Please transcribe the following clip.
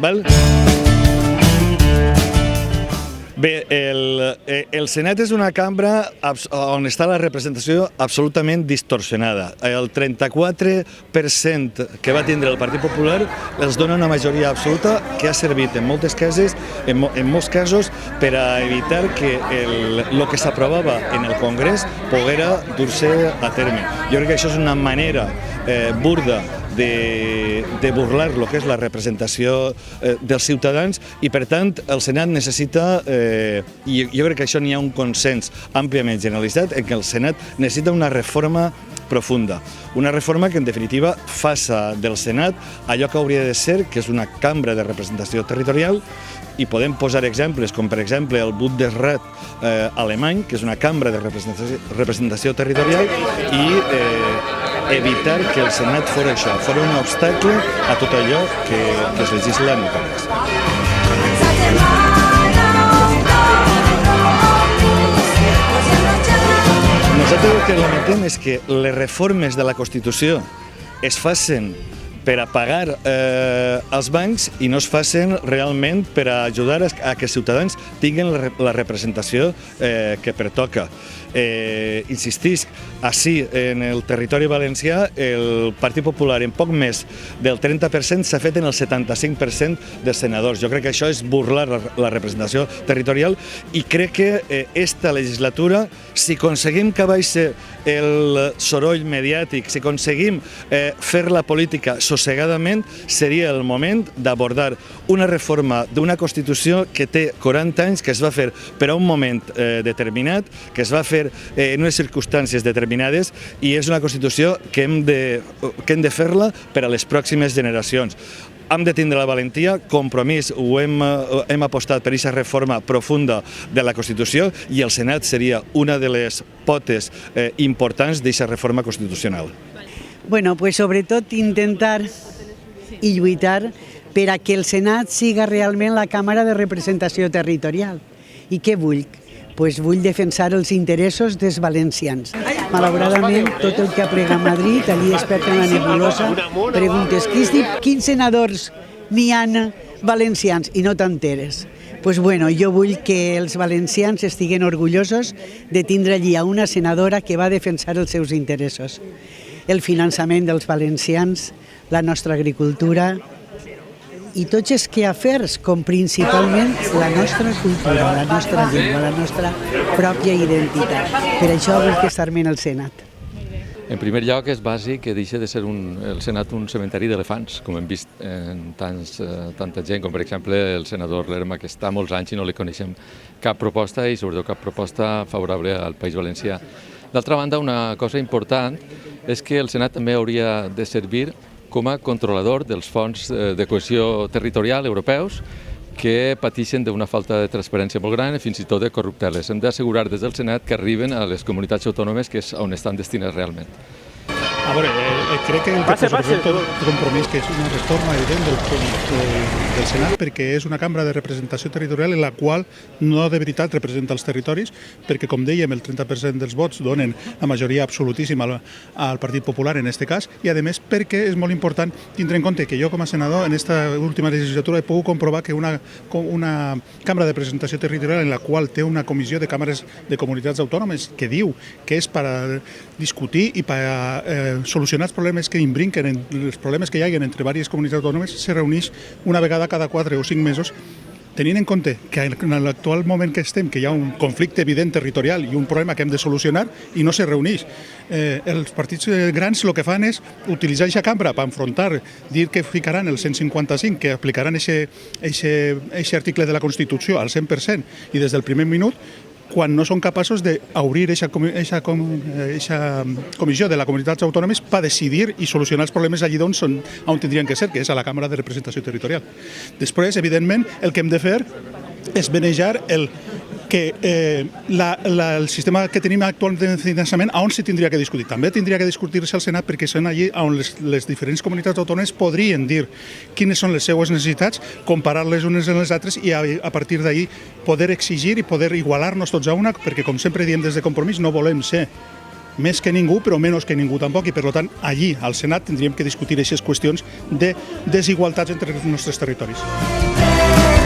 val? Bé, el Senat és una cambra on està la representació absolutament distorsionada. El 34% que va tindre el Partit Popular els dona una majoria absoluta que ha servit en molts casos per a evitar que el que s'aprovava en el Congrés poguera dur-se a terme. Jo crec que això és una manera burda de burlar el que és la representació dels ciutadans i, per tant, el Senat necessita, i jo crec que això n'hi ha un consens àmpliament generalitzat, en què el Senat necessita una reforma profunda. Una reforma que, en definitiva, faça del Senat allò que hauria de ser, que és una cambra de representació territorial, i podem posar exemples, com per exemple el Bundesrat alemany, que és una cambra de representació territorial, i evitar que el Senat fora això, fora un obstacle a tot allò que es legisla en el Congrés. Nosaltres el que lamentem és que les reformes de la Constitució es facin per a pagar els bancs i no es facin realment per a ajudar a que els ciutadans tinguin la representació que pertoca. Insistisc, així, en el territori valencià, el Partit Popular en poc més del 30% s'ha fet en el 75% dels senadors. Jo crec que això és burlar la representació territorial i crec que esta legislatura, si aconseguim que baixi el soroll mediàtic, si aconseguim fer la política sossegadament, seria el moment d'abordar una reforma d'una Constitució que té 40 anys, que es va fer per a un moment determinat, que es va fer en unes circumstàncies determinades, i és una Constitució que hem de fer-la per a les pròximes generacions. Hem de tindre la valentia, compromís, hem apostat per aquesta reforma profunda de la Constitució i el Senat seria una de les potes importants d'aquesta reforma constitucional. Bueno, pues sobretot intentar i lluitar per a que el Senat siga realment la Càmera de Representació Territorial. I què vull? Pues vull defensar els interessos dels valencians. Malauradament, tot el que aplega a Madrid, allí es perd en la nebulosa, preguntes quins senadors n'hi ha valencians i no t'enteres. Pues bueno, jo vull que els valencians estiguen orgullosos de tindre allí a una senadora que va defensar els seus interessos. El finançament dels valencians, la nostra agricultura i tots els queafers, com principalment la nostra cultura, la nostra llengua, la nostra pròpia identitat. Per això vull que estar-me en el Senat. En primer lloc, és bàsic que deixi de ser el Senat un cementeri d'elefants, com hem vist en tanta gent, com per exemple el senador Lerma, que està molts anys i no li coneixem cap proposta i sobretot cap proposta favorable al País Valencià. D'altra banda, una cosa important és que el Senat també hauria de servir com a controlador dels fons de cohesió territorial europeus que pateixen d'una falta de transparència molt gran i fins i tot de corrupteles. Hem d'assegurar des del Senat que arriben a les comunitats autònomes, que és on estan destinats realment. A veure, crec que el que posa tot el compromís, que és una reforma evident del Senat, perquè és una cambra de representació territorial en la qual no de veritat representa els territoris, perquè, com dèiem, el 30% dels vots donen la majoria absolutíssima al Partit Popular en aquest cas, i a més perquè és molt important tindre en compte que jo com a senador en aquesta última legislatura he pogut comprovar que una cambra de representació territorial en la qual té una comissió de càmeres de comunitats autònomes que diu que és per a discutir i per a solucionar els problemes que imbrinquen, els problemes que hi hagin entre diverses comunitats autònomes, se reuneix una vegada cada 4 o 5 mesos, tenint en compte que en l'actual moment que estem, que hi ha un conflicte evident territorial i un problema que hem de solucionar i no se reuneix. Els partits grans el que fan és utilitzar aquesta cambra per enfrontar, dir que ficaran el 155, que aplicaran aquest article de la Constitució al 100% i des del primer minut, quan no són capaços d'obrir aquesta comissió de les comunitats autònomes per decidir i solucionar els problemes allí on tindrien que ser, que és a la Càmera de Representació Territorial. Després, evidentment, el que hem de fer és manejar el sistema que tenim actual de finançament, on s'hi tindria que discutir. També tindria que discutir-se al Senat perquè són allí on les diferents comunitats autònomes podrien dir quines són les seues necessitats, comparar-les unes amb les altres i a partir d'ahir poder exigir i poder igualar-nos tots a una, perquè com sempre diem des de Compromís no volem ser més que ningú, però menys que ningú tampoc, i per tant, allí, al Senat, tindríem que discutir aquestes qüestions de desigualtats entre els nostres territoris.